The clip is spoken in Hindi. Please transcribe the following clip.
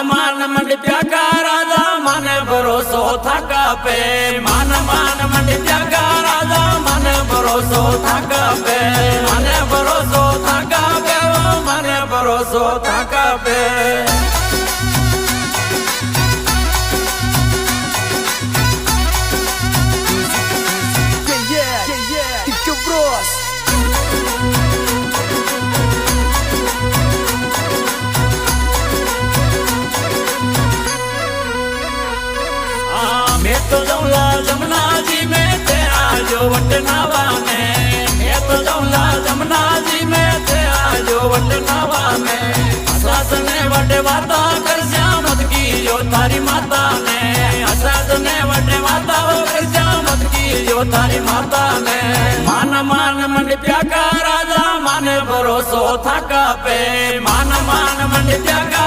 मान मंडिया का राजा मन भरोसो थका पे मान मंडिया का राजा मन भरोसो थका पे मन भरोसो थका पे मन भरोसो थका पे मैं तो जाऊंगा जमुना जी में तेरा जो वटनावा में मैं तो जाऊंगा जमुना जी में तेरा जो वटनावा में सास ने वटे वाता कर श्यामत की जो तारी माता ने सास ने वटे वाता कर श्यामत की जो तारी माता ने मान मंडिया का राजा मन भरोसो थका पे मान मंडिया का